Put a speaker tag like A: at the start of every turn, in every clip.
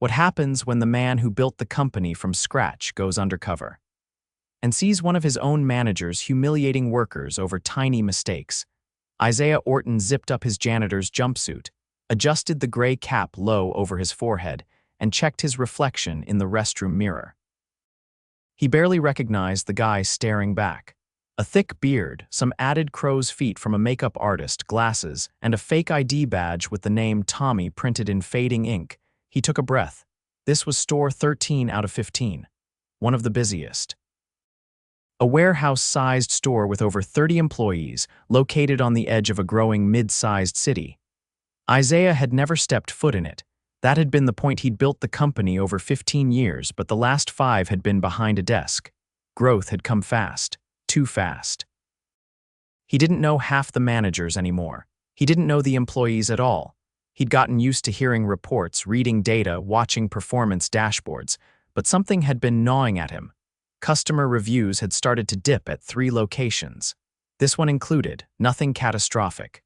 A: What happens when the man who built the company from scratch goes undercover and sees one of his own managers humiliating workers over tiny mistakes. Isaiah Orton zipped up his janitor's jumpsuit, adjusted the gray cap low over his forehead, and checked his reflection in the restroom mirror. He barely recognized the guy staring back. A thick beard, some added crow's feet from a makeup artist, glasses, and a fake ID badge with the name Tommy printed in fading ink. He took a breath. This was store 13 out of 15, one of the busiest. A warehouse-sized store with over 30 employees, located on the edge of a growing mid-sized city. Isaiah had never stepped foot in it. That had been the point. He'd built the company over 15 years, but the last 5 had been behind a desk. Growth had come fast, too fast. He didn't know half the managers anymore. He didn't know the employees at all. He'd gotten used to hearing reports, reading data, watching performance dashboards, but something had been gnawing at him. Customer reviews had started to dip at 3 locations. This one included, nothing catastrophic.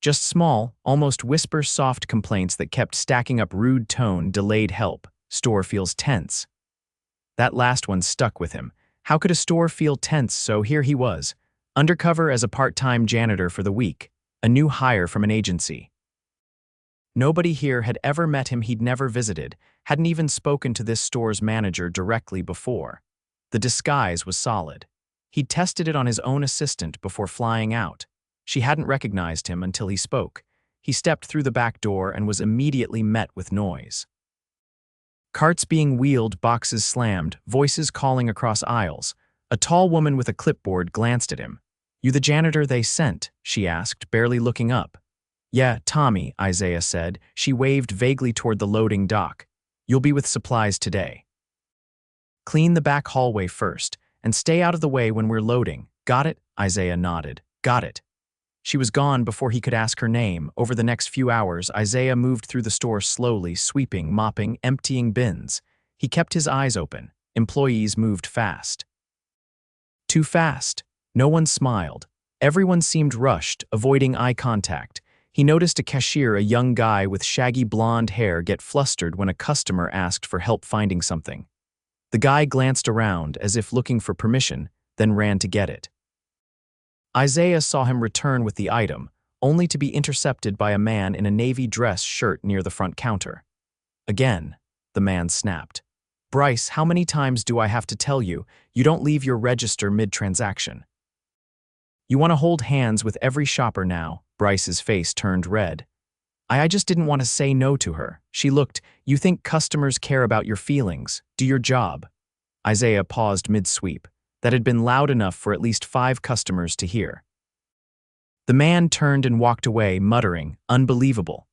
A: Just small, almost whisper-soft complaints that kept stacking up. Rude tone, delayed help. Store feels tense. That last one stuck with him. How could a store feel tense? So here he was, undercover as a part-time janitor for the week, a new hire from an agency. Nobody here had ever met him. He'd never visited, hadn't even spoken to this store's manager directly before. The disguise was solid. He'd tested it on his own assistant before flying out. She hadn't recognized him until he spoke. He stepped through the back door and was immediately met with noise. Carts being wheeled, boxes slammed, voices calling across aisles. A tall woman with a clipboard glanced at him. "You the janitor they sent?" she asked, barely looking up. "Yeah, Tommy," Isaiah said. She waved vaguely toward the loading dock. "You'll be with supplies today. Clean the back hallway first, and stay out of the way when we're loading. Got it?" Isaiah nodded. "Got it." She was gone before he could ask her name. Over the next few hours, Isaiah moved through the store slowly, sweeping, mopping, emptying bins. He kept his eyes open. Employees moved fast. Too fast. No one smiled. Everyone seemed rushed, avoiding eye contact. He noticed a cashier, a young guy with shaggy blonde hair, get flustered when a customer asked for help finding something. The guy glanced around as if looking for permission, then ran to get it. Isaiah saw him return with the item, only to be intercepted by a man in a navy dress shirt near the front counter. Again, the man snapped. "Bryce, how many times do I have to tell you, you don't leave your register mid-transaction? You want to hold hands with every shopper now?" Bryce's face turned red. I just didn't want to say no to her. She looked. "You think customers care about your feelings? Do your job." Isaiah paused mid-sweep. That had been loud enough for at least 5 customers to hear. The man turned and walked away, muttering, "Unbelievable."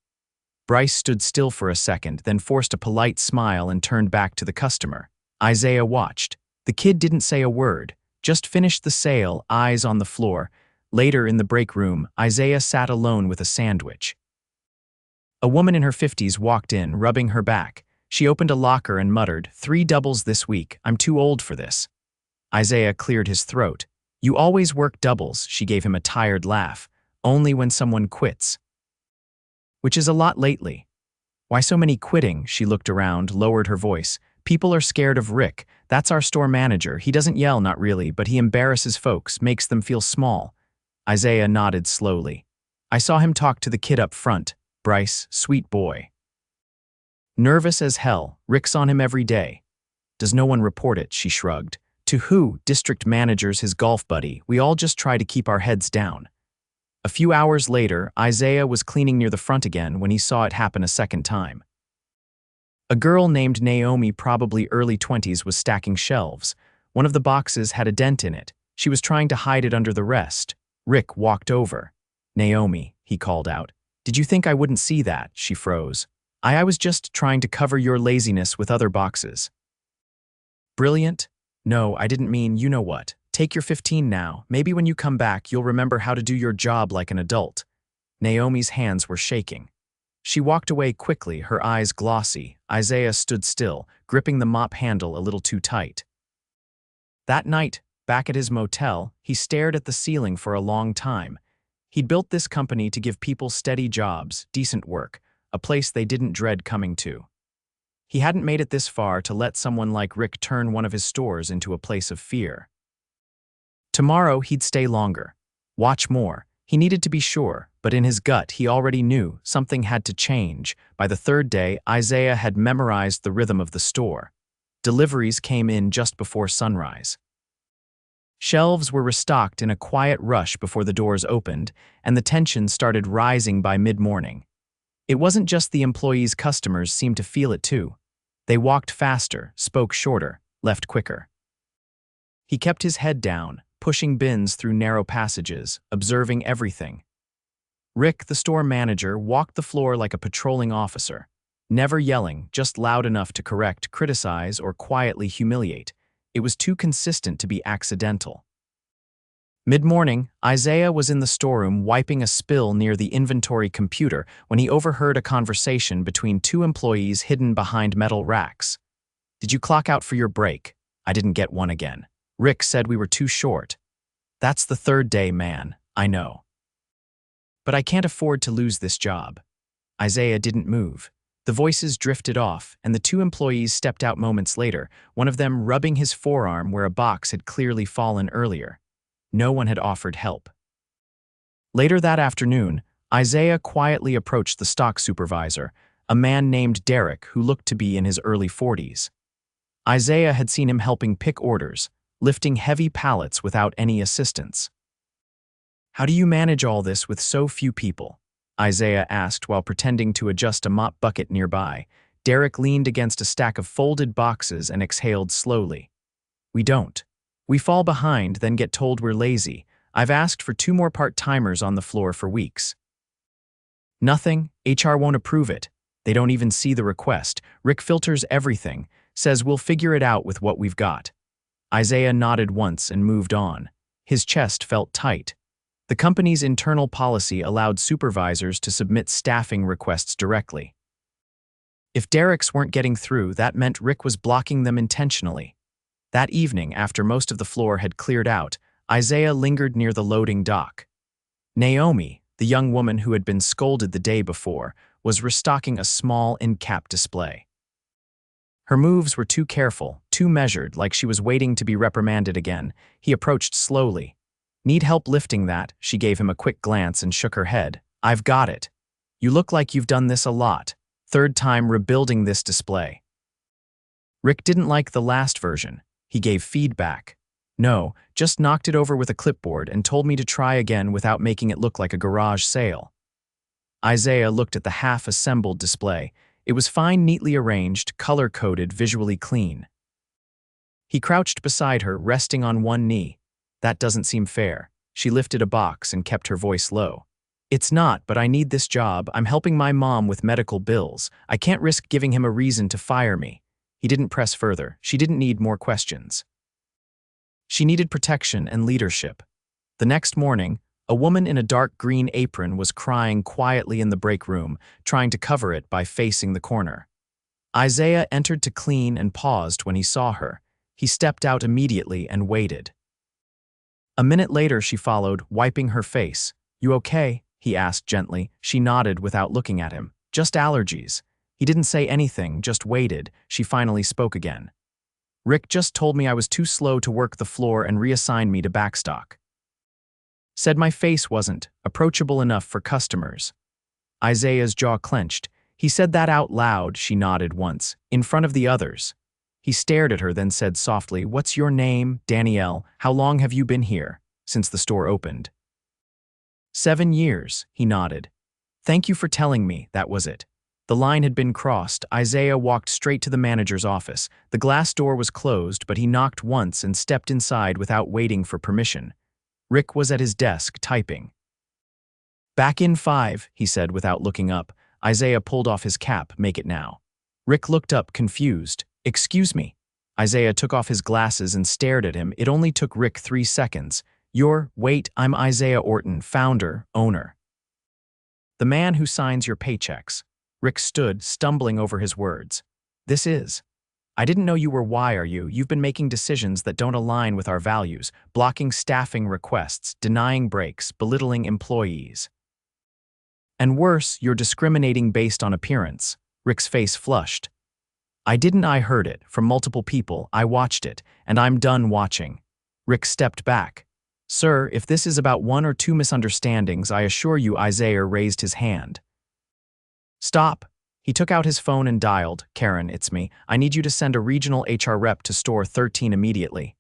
A: Bryce stood still for a second, then forced a polite smile and turned back to the customer. Isaiah watched. The kid didn't say a word, just finished the sale, eyes on the floor. Later in the break room, Isaiah sat alone with a sandwich. A woman in her 50s walked in, rubbing her back. She opened a locker and muttered, "3 doubles this week. I'm too old for this." Isaiah cleared his throat. "You always work doubles," she gave him a tired laugh. "Only when someone quits." "Which is a lot lately." "Why so many quitting?" She looked around, lowered her voice. "People are scared of Rick. That's our store manager. He doesn't yell, not really, but he embarrasses folks, makes them feel small." Isaiah nodded slowly. "I saw him talk to the kid up front. Bryce, sweet boy. Nervous as hell. Rick's on him every day." "Does no one report it?" She shrugged. "To who?" "District managers, his golf buddy. We all just try to keep our heads down." A few hours later, Isaiah was cleaning near the front again when he saw it happen a second time. A girl named Naomi, probably early 20s, was stacking shelves. One of the boxes had a dent in it. She was trying to hide it under the rest. Rick walked over. "Naomi," he called out. "Did you think I wouldn't see that?" She froze. I was just trying to cover your laziness with other boxes." "Brilliant? No, I didn't mean you know what. Take your 15 now. Maybe when you come back, you'll remember how to do your job like an adult." Naomi's hands were shaking. She walked away quickly, her eyes glossy. Isaiah stood still, gripping the mop handle a little too tight. That night, back at his motel, he stared at the ceiling for a long time. He'd built this company to give people steady jobs, decent work, a place they didn't dread coming to. He hadn't made it this far to let someone like Rick turn one of his stores into a place of fear. Tomorrow, he'd stay longer. Watch more. He needed to be sure, but in his gut, he already knew something had to change. By the third day, Isaiah had memorized the rhythm of the store. Deliveries came in just before sunrise. Shelves were restocked in a quiet rush before the doors opened, and the tension started rising by mid-morning. It wasn't just the employees, customers seemed to feel it too. They walked faster, spoke shorter, left quicker. He kept his head down, pushing bins through narrow passages, observing everything. Rick, the store manager, walked the floor like a patrolling officer, never yelling, just loud enough to correct, criticize, or quietly humiliate. It was too consistent to be accidental. Mid-morning, Isaiah was in the storeroom wiping a spill near the inventory computer when he overheard a conversation between two employees hidden behind metal racks. "Did you clock out for your break?" "I didn't get one again. Rick said we were too short." "That's the third day, man. I know. But I can't afford to lose this job." Isaiah didn't move. The voices drifted off, and the two employees stepped out moments later, one of them rubbing his forearm where a box had clearly fallen earlier. No one had offered help. Later that afternoon, Isaiah quietly approached the stock supervisor, a man named Derek who looked to be in his early 40s. Isaiah had seen him helping pick orders, lifting heavy pallets without any assistance. "How do you manage all this with so few people?" Isaiah asked while pretending to adjust a mop bucket nearby. Derek leaned against a stack of folded boxes and exhaled slowly. "We don't. We fall behind, then get told we're lazy. I've asked for 2 more part-timers on the floor for weeks." "Nothing. HR won't approve it. They don't even see the request. Rick filters everything, says we'll figure it out with what we've got." Isaiah nodded once and moved on. His chest felt tight. The company's internal policy allowed supervisors to submit staffing requests directly. If Derek's weren't getting through, that meant Rick was blocking them intentionally. That evening, after most of the floor had cleared out, Isaiah lingered near the loading dock. Naomi, the young woman who had been scolded the day before, was restocking a small in-cap display. Her moves were too careful, too measured, like she was waiting to be reprimanded again. He approached slowly. "Need help lifting that?" She gave him a quick glance and shook her head. "I've got it. You look like you've done this a lot. Third time rebuilding this display." Rick didn't like the last version. He gave feedback. "No, just knocked it over with a clipboard and told me to try again without making it look like a garage sale." Isaiah looked at the half-assembled display. It was fine, neatly arranged, color-coded, visually clean. He crouched beside her, resting on one knee. "That doesn't seem fair." She lifted a box and kept her voice low. "It's not, but I need this job. I'm helping my mom with medical bills. I can't risk giving him a reason to fire me." He didn't press further. She didn't need more questions. She needed protection and leadership. The next morning, a woman in a dark green apron was crying quietly in the break room, trying to cover it by facing the corner. Isaiah entered to clean and paused when he saw her. He stepped out immediately and waited. A minute later, she followed, wiping her face. "You okay?" he asked gently. She nodded without looking at him. "Just allergies." He didn't say anything, just waited. She finally spoke again. "Rick just told me I was too slow to work the floor and reassigned me to backstock. Said my face wasn't approachable enough for customers." Isaiah's jaw clenched. "He said that out loud," she nodded once, "in front of the others." He stared at her, then said softly, "What's your name?" "Danielle. How long have you been here?" "Since the store opened." 7 years, he nodded. "Thank you for telling me." That was it. The line had been crossed. Isaiah walked straight to the manager's office. The glass door was closed, but he knocked once and stepped inside without waiting for permission. Rick was at his desk, typing. "Back in 5, he said without looking up. Isaiah pulled off his cap. "Make it now." Rick looked up, confused. "Excuse me." Isaiah took off his glasses and stared at him. It only took Rick 3 seconds. Wait, I'm Isaiah Orton, founder, owner. The man who signs your paychecks." Rick stood, stumbling over his words. "This is. I didn't know you were. Why are you? You've been making decisions that don't align with our values, blocking staffing requests, denying breaks, belittling employees. And worse, you're discriminating based on appearance." Rick's face flushed. I heard it, from multiple people, I watched it, and I'm done watching. Rick stepped back. Sir, if this is about one or two misunderstandings, I assure you Isaiah raised his hand. Stop. He took out his phone and dialed. Karen, it's me. I need you to send a regional HR rep to store 13 immediately.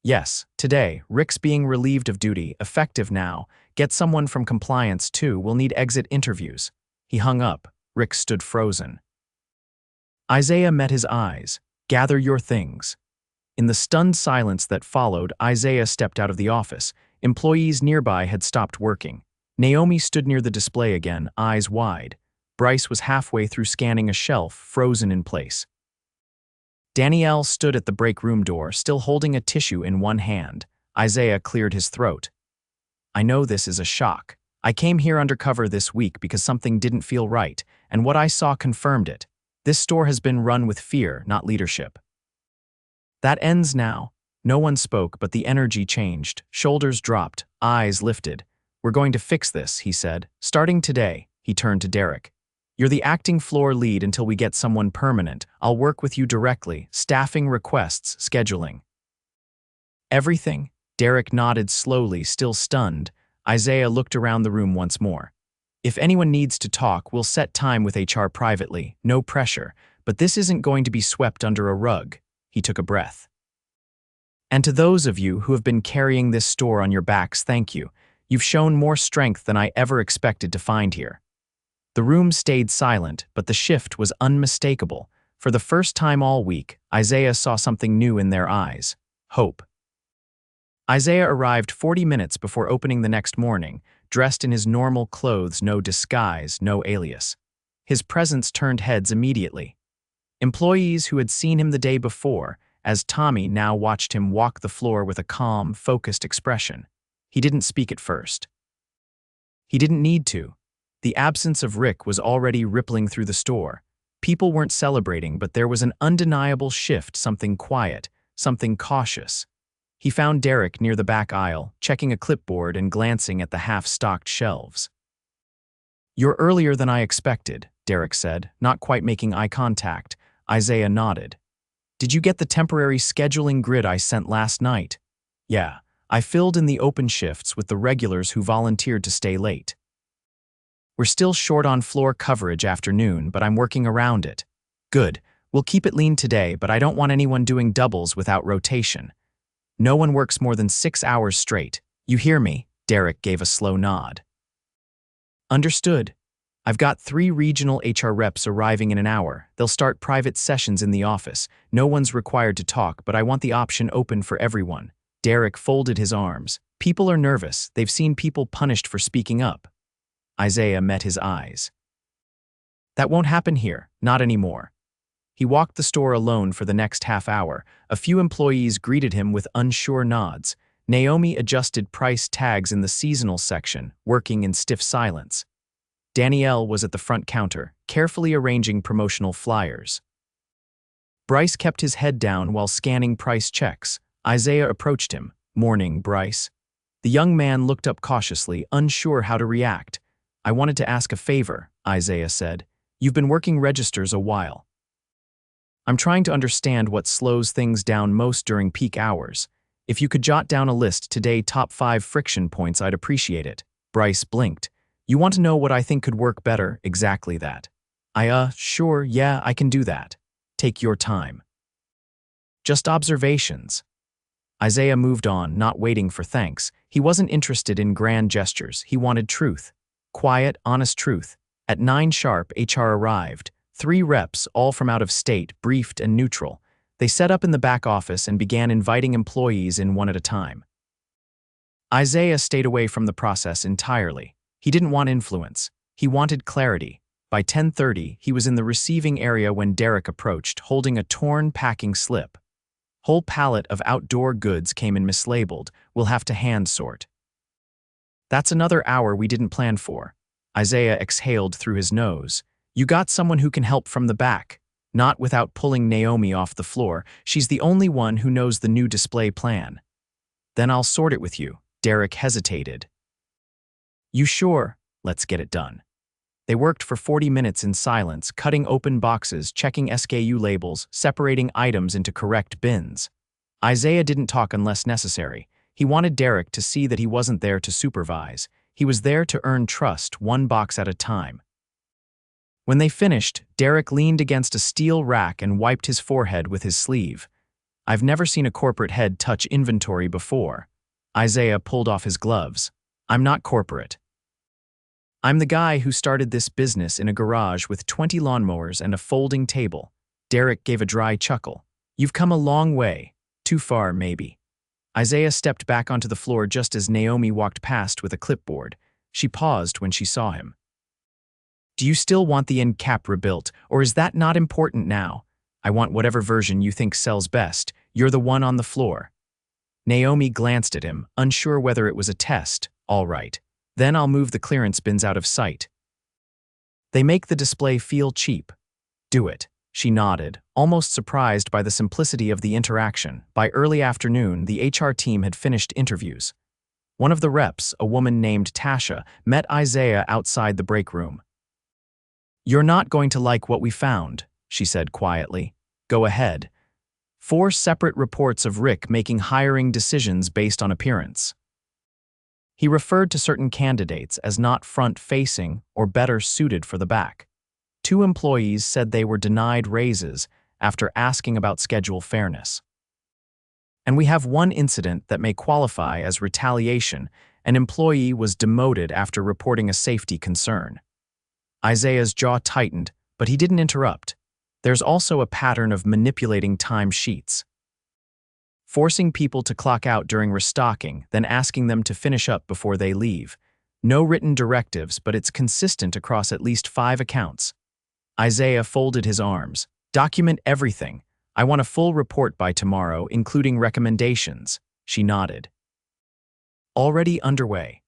A: Yes, today, Rick's being relieved of duty, effective now. Get someone from compliance too, we'll need exit interviews. He hung up. Rick stood frozen. Isaiah met his eyes. Gather your things. In the stunned silence that followed, Isaiah stepped out of the office. Employees nearby had stopped working. Naomi stood near the display again, eyes wide. Bryce was halfway through scanning a shelf, frozen in place. Danielle stood at the break room door, still holding a tissue in one hand. Isaiah cleared his throat. I know this is a shock. I came here undercover this week because something didn't feel right, and what I saw confirmed it. This store has been run with fear, not leadership. That ends now. No one spoke, but the energy changed. Shoulders dropped, eyes lifted. We're going to fix this, he said. Starting today, he turned to Derek. You're the acting floor lead until we get someone permanent. I'll work with you directly, staffing requests, scheduling. Everything? Derek nodded slowly, still stunned. Isaiah looked around the room once more. If anyone needs to talk, we'll set time with HR privately, no pressure, but this isn't going to be swept under a rug. He took a breath. And to those of you who have been carrying this store on your backs, thank you. You've shown more strength than I ever expected to find here. The room stayed silent, but the shift was unmistakable. For the first time all week, Isaiah saw something new in their eyes. Hope. Isaiah arrived 40 minutes before opening the next morning, dressed in his normal clothes, no disguise, no alias. His presence turned heads immediately. Employees who had seen him the day before, as Tommy now watched him walk the floor with a calm, focused expression. He didn't speak at first. He didn't need to. The absence of Rick was already rippling through the store. People weren't celebrating, but there was an undeniable shift, something quiet, something cautious. He found Derek near the back aisle, checking a clipboard and glancing at the half-stocked shelves. You're earlier than I expected, Derek said, not quite making eye contact. Isaiah nodded. Did you get the temporary scheduling grid I sent last night? Yeah, I filled in the open shifts with the regulars who volunteered to stay late. We're still short on floor coverage after noon, but I'm working around it. Good. We'll keep it lean today, but I don't want anyone doing doubles without rotation. No one works more than 6 hours straight. You hear me? Derek gave a slow nod. Understood. I've got 3 regional HR reps arriving in an hour. They'll start private sessions in the office. No one's required to talk, but I want the option open for everyone. Derek folded his arms. People are nervous. They've seen people punished for speaking up. Isaiah met his eyes. That won't happen here, not anymore. He walked the store alone for the next half hour. A few employees greeted him with unsure nods. Naomi adjusted price tags in the seasonal section, working in stiff silence. Danielle was at the front counter, carefully arranging promotional flyers. Bryce kept his head down while scanning price checks. Isaiah approached him. Morning, Bryce. The young man looked up cautiously, unsure how to react. I wanted to ask a favor, Isaiah said. You've been working registers a while. I'm trying to understand what slows things down most during peak hours. If you could jot down a list today, top 5 friction points, I'd appreciate it. Bryce blinked. You want to know what I think could work better? Exactly that. Sure, yeah, I can do that. Take your time. Just observations. Isaiah moved on, not waiting for thanks. He wasn't interested in grand gestures. He wanted truth. Quiet, honest truth. At 9 sharp, HR arrived. 3 reps, all from out of state, briefed and neutral. They set up in the back office and began inviting employees in one at a time. Isaiah stayed away from the process entirely. He didn't want influence. He wanted clarity. By 10:30, he was in the receiving area when Derek approached, holding a torn packing slip. Whole pallet of outdoor goods came in mislabeled. We'll have to hand sort. That's another hour we didn't plan for. Isaiah exhaled through his nose. You got someone who can help from the back. Not without pulling Naomi off the floor. She's the only one who knows the new display plan. Then I'll sort it with you. Derek hesitated. You sure? Let's get it done. They worked for 40 minutes in silence, cutting open boxes, checking SKU labels, separating items into correct bins. Isaiah didn't talk unless necessary. He wanted Derek to see that he wasn't there to supervise. He was there to earn trust, one box at a time. When they finished, Derek leaned against a steel rack and wiped his forehead with his sleeve. I've never seen a corporate head touch inventory before. Isaiah pulled off his gloves. I'm not corporate. I'm the guy who started this business in a garage with 20 lawnmowers and a folding table. Derek gave a dry chuckle. You've come a long way. Too far, maybe. Isaiah stepped back onto the floor just as Naomi walked past with a clipboard. She paused when she saw him. Do you still want the end cap rebuilt, or is that not important now? I want whatever version you think sells best. You're the one on the floor. Naomi glanced at him, unsure whether it was a test. All right. Then I'll move the clearance bins out of sight. They make the display feel cheap. Do it. She nodded, almost surprised by the simplicity of the interaction. By early afternoon, the HR team had finished interviews. One of the reps, a woman named Tasha, met Isaiah outside the break room. You're not going to like what we found, she said quietly. Go ahead. 4 separate reports of Rick making hiring decisions based on appearance. He referred to certain candidates as not front-facing or better suited for the back. 2 employees said they were denied raises after asking about schedule fairness. And we have one incident that may qualify as retaliation. An employee was demoted after reporting a safety concern. Isaiah's jaw tightened, but he didn't interrupt. There's also a pattern of manipulating time sheets. Forcing people to clock out during restocking, then asking them to finish up before they leave. No written directives, but it's consistent across at least 5 accounts. Isaiah folded his arms. Document everything. I want a full report by tomorrow, including recommendations. She nodded. Already underway.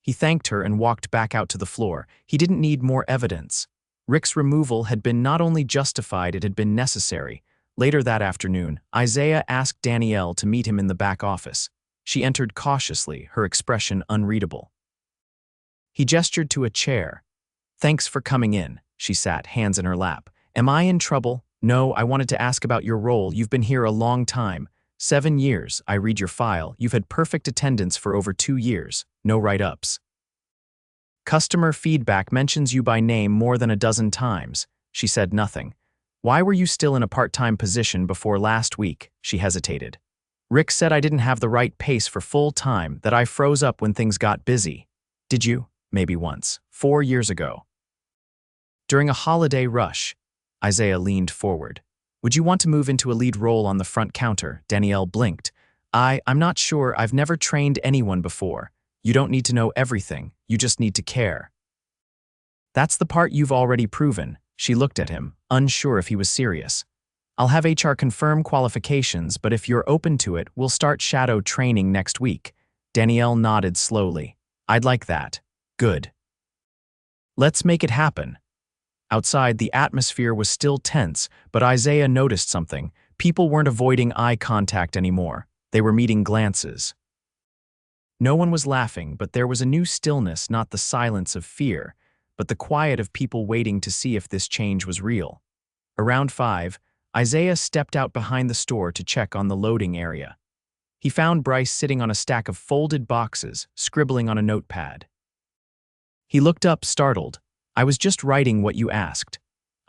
A: He thanked her and walked back out to the floor. He didn't need more evidence. Rick's removal had been not only justified, it had been necessary. Later that afternoon, Isaiah asked Danielle to meet him in the back office. She entered cautiously, her expression unreadable. He gestured to a chair. Thanks for coming in, she sat, hands in her lap. Am I in trouble? No, I wanted to ask about your role. You've been here a long time. 7 years, I read your file. You've had perfect attendance for over 2 years. No write-ups. Customer feedback mentions you by name more than a dozen times. She said nothing. Why were you still in a part-time position before last week? She hesitated. Rick said I didn't have the right pace for full-time, that I froze up when things got busy. Did you? Maybe once. 4 years ago. During a holiday rush. Isaiah leaned forward. Would you want to move into a lead role on the front counter? Danielle blinked. I'm not sure. I've never trained anyone before. You don't need to know everything. You just need to care. That's the part you've already proven. She looked at him, unsure if he was serious. I'll have HR confirm qualifications, but if you're open to it, we'll start shadow training next week. Danielle nodded slowly. I'd like that. Good. Let's make it happen. Outside, the atmosphere was still tense, but Isaiah noticed something. People weren't avoiding eye contact anymore. They were meeting glances. No one was laughing, but there was a new stillness, not the silence of fear, but the quiet of people waiting to see if this change was real. Around 5, Isaiah stepped out behind the store to check on the loading area. He found Bryce sitting on a stack of folded boxes, scribbling on a notepad. He looked up, startled. I was just writing what you asked.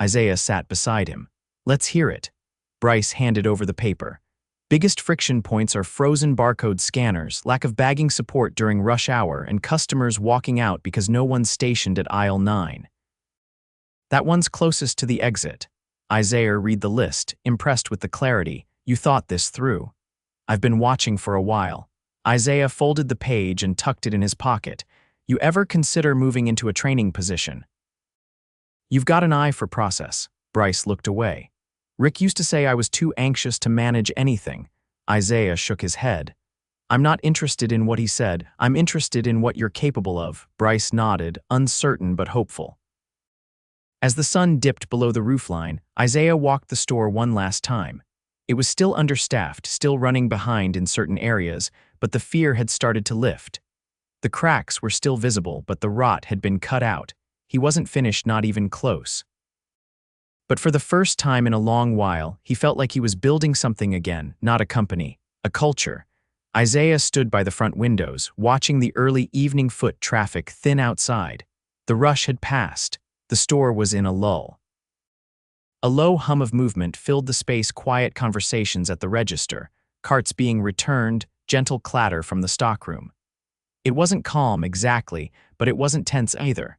A: Isaiah sat beside him. Let's hear it. Bryce handed over the paper. Biggest friction points are frozen barcode scanners, lack of bagging support during rush hour, and customers walking out because no one's stationed at aisle 9. That one's closest to the exit. Isaiah read the list, impressed with the clarity. You thought this through. I've been watching for a while. Isaiah folded the page and tucked it in his pocket. You ever consider moving into a training position? You've got an eye for process. Bryce looked away. Rick used to say I was too anxious to manage anything. Isaiah shook his head. I'm not interested in what he said. I'm interested in what you're capable of. Bryce nodded, uncertain but hopeful. As the sun dipped below the roofline, Isaiah walked the store one last time. It was still understaffed, still running behind in certain areas, but the fear had started to lift. The cracks were still visible, but the rot had been cut out. He wasn't finished, not even close. But for the first time in a long while, he felt like he was building something again, not a company, a culture. Isaiah stood by the front windows, watching the early evening foot traffic thin outside. The rush had passed. The store was in a lull. A low hum of movement filled the space, quiet conversations at the register, carts being returned, gentle clatter from the stockroom. It wasn't calm exactly, but it wasn't tense either.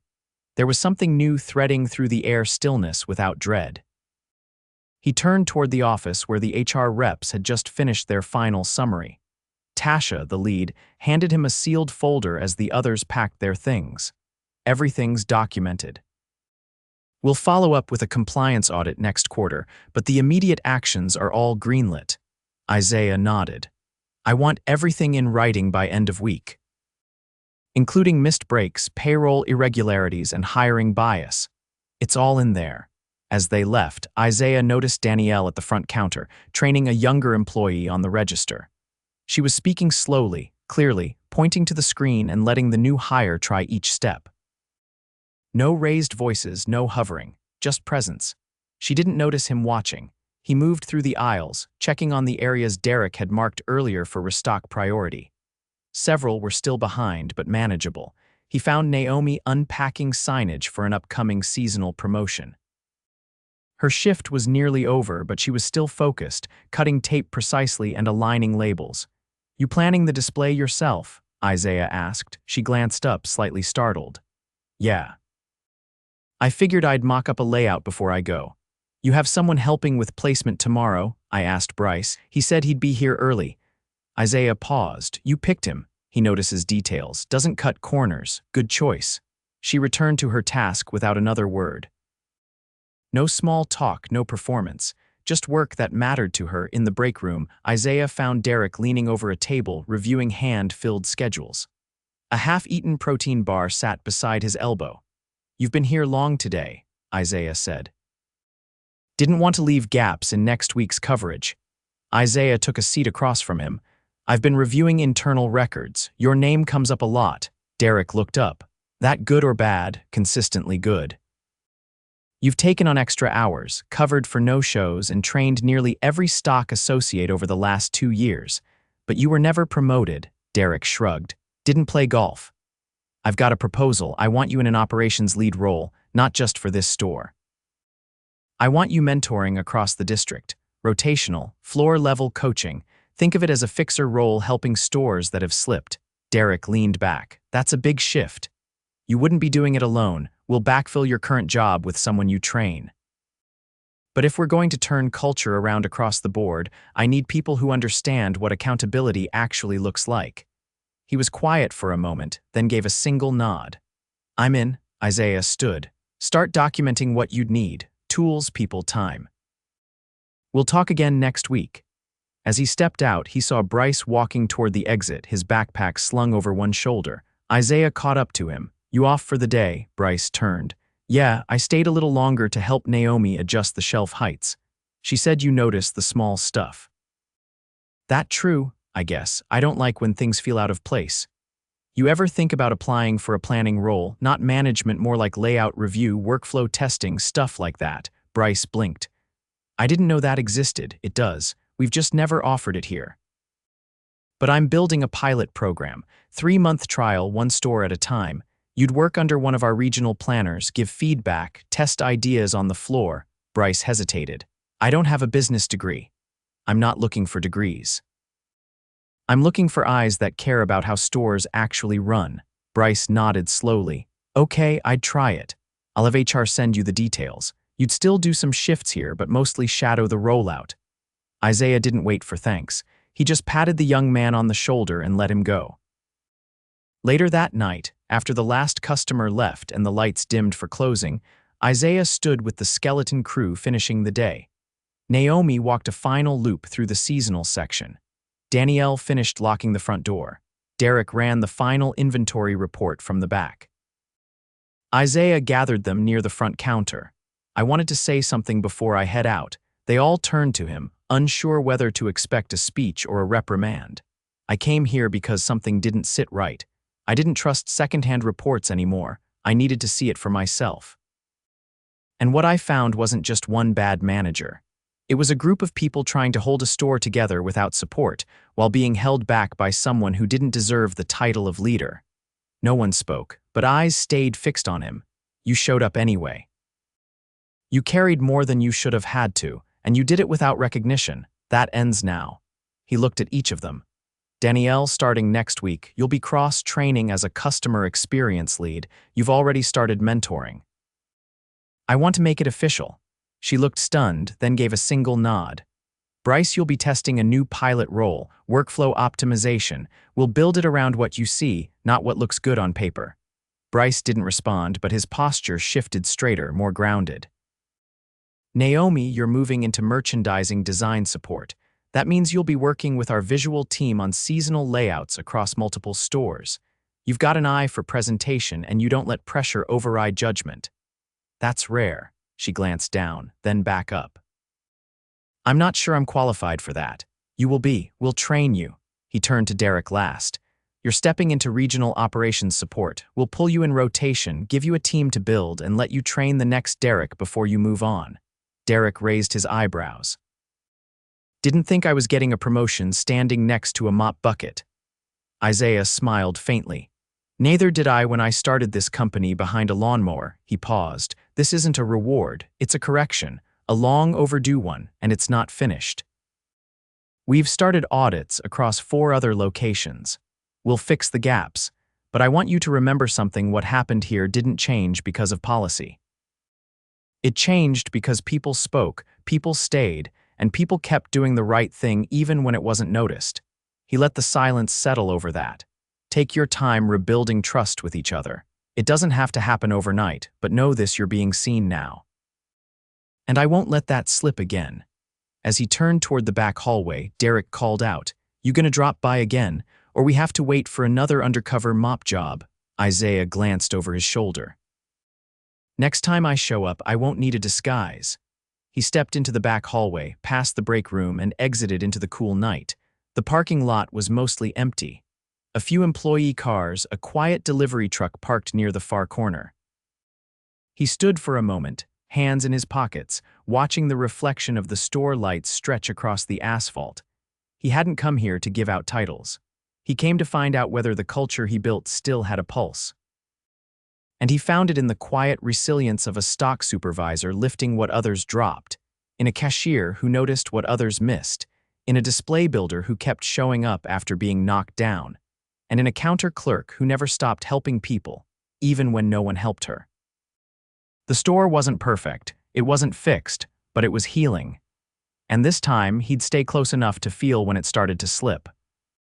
A: There was something new threading through the air, stillness without dread. He turned toward the office where the HR reps had just finished their final summary. Tasha, the lead, handed him a sealed folder as the others packed their things. Everything's documented. We'll follow up with a compliance audit next quarter, but the immediate actions are all greenlit. Isaiah nodded. I want everything in writing by end of week, including missed breaks, payroll irregularities, and hiring bias. It's all in there. As they left, Isaiah noticed Danielle at the front counter, training a younger employee on the register. She was speaking slowly, clearly, pointing to the screen and letting the new hire try each step. No raised voices, no hovering, just presence. She didn't notice him watching. He moved through the aisles, checking on the areas Derek had marked earlier for restock priority. Several were still behind, but manageable. He found Naomi unpacking signage for an upcoming seasonal promotion. Her shift was nearly over, but she was still focused, cutting tape precisely and aligning labels. You planning the display yourself? Isaiah asked. She glanced up, slightly startled. Yeah. I figured I'd mock up a layout before I go. You have someone helping with placement tomorrow? I asked Bryce. He said he'd be here early. Isaiah paused. You picked him. He notices details, doesn't cut corners. Good choice. She returned to her task without another word. No small talk, no performance, just work that mattered to her. In the break room, Isaiah found Derek leaning over a table, reviewing hand-filled schedules. A half-eaten protein bar sat beside his elbow. You've been here long today, Isaiah said. Didn't want to leave gaps in next week's coverage. Isaiah took a seat across from him. I've been reviewing internal records. Your name comes up a lot. Derek looked up. That good or bad? Consistently good. You've taken on extra hours, covered for no-shows, and trained nearly every stock associate over the last 2 years. But you were never promoted, Derek shrugged. Didn't play golf. I've got a proposal. I want you in an operations lead role, not just for this store. I want you mentoring across the district. Rotational, floor-level coaching. Think of it as a fixer role helping stores that have slipped. Derek leaned back. That's a big shift. You wouldn't be doing it alone. We'll backfill your current job with someone you train. But if we're going to turn culture around across the board, I need people who understand what accountability actually looks like. He was quiet for a moment, then gave a single nod. I'm in. Isaiah stood. Start documenting what you'd need. Tools, people, time. We'll talk again next week. As he stepped out, he saw Bryce walking toward the exit, his backpack slung over one shoulder. Isaiah caught up to him. You off for the day? Bryce turned. Yeah, I stayed a little longer to help Naomi adjust the shelf heights. She said you noticed the small stuff. That true, I guess. I don't like when things feel out of place. You ever think about applying for a planning role, not management, more like layout review, workflow testing, stuff like that? Bryce blinked. I didn't know that existed. It does. We've just never offered it here. But I'm building a pilot program, 3-month trial, one store at a time. You'd work under one of our regional planners, give feedback, test ideas on the floor. Bryce hesitated. I don't have a business degree. I'm not looking for degrees. I'm looking for eyes that care about how stores actually run. Bryce nodded slowly. Okay, I'd try it. I'll have HR send you the details. You'd still do some shifts here, but mostly shadow the rollout. Isaiah didn't wait for thanks. He just patted the young man on the shoulder and let him go. Later that night, after the last customer left and the lights dimmed for closing, Isaiah stood with the skeleton crew finishing the day. Naomi walked a final loop through the seasonal section. Danielle finished locking the front door. Derek ran the final inventory report from the back. Isaiah gathered them near the front counter. I wanted to say something before I head out. They all turned to him, unsure whether to expect a speech or a reprimand. I came here because something didn't sit right. I didn't trust secondhand reports anymore. I needed to see it for myself. And what I found wasn't just one bad manager. It was a group of people trying to hold a store together without support, while being held back by someone who didn't deserve the title of leader. No one spoke, but eyes stayed fixed on him. You showed up anyway. You carried more than you should have had to, and you did it without recognition. That ends now. He looked at each of them. Danielle, starting next week, you'll be cross-training as a customer experience lead. You've already started mentoring. I want to make it official. She looked stunned, then gave a single nod. Bryce, you'll be testing a new pilot role, workflow optimization. We'll build it around what you see, not what looks good on paper. Bryce didn't respond, but his posture shifted straighter, more grounded. Naomi, you're moving into merchandising design support. That means you'll be working with our visual team on seasonal layouts across multiple stores. You've got an eye for presentation and you don't let pressure override judgment. That's rare. She glanced down, then back up. I'm not sure I'm qualified for that. You will be. We'll train you. He turned to Derek last. You're stepping into regional operations support. We'll pull you in rotation, give you a team to build, and let you train the next Derek before you move on. Derek raised his eyebrows. Didn't think I was getting a promotion standing next to a mop bucket. Isaiah smiled faintly. Neither did I when I started this company behind a lawnmower. He paused. This isn't a reward, it's a correction, a long overdue one, and it's not finished. We've started audits across 4 other locations. We'll fix the gaps, but I want you to remember something. What happened here didn't change because of policy. It changed because people spoke, people stayed, and people kept doing the right thing even when it wasn't noticed. He let the silence settle over that. Take your time rebuilding trust with each other. It doesn't have to happen overnight, but know this: you're being seen now. And I won't let that slip again. As he turned toward the back hallway, Derek called out, "You gonna drop by again, or we have to wait for another undercover mop job?" Isaiah glanced over his shoulder. "Next time I show up, I won't need a disguise." He stepped into the back hallway, past the break room, and exited into the cool night. The parking lot was mostly empty. A few employee cars, a quiet delivery truck parked near the far corner. He stood for a moment, hands in his pockets, watching the reflection of the store lights stretch across the asphalt. He hadn't come here to give out titles. He came to find out whether the culture he built still had a pulse. And he found it in the quiet resilience of a stock supervisor lifting what others dropped, in a cashier who noticed what others missed, in a display builder who kept showing up after being knocked down, and in a counter clerk who never stopped helping people, even when no one helped her. The store wasn't perfect, it wasn't fixed, but it was healing. And this time, he'd stay close enough to feel when it started to slip.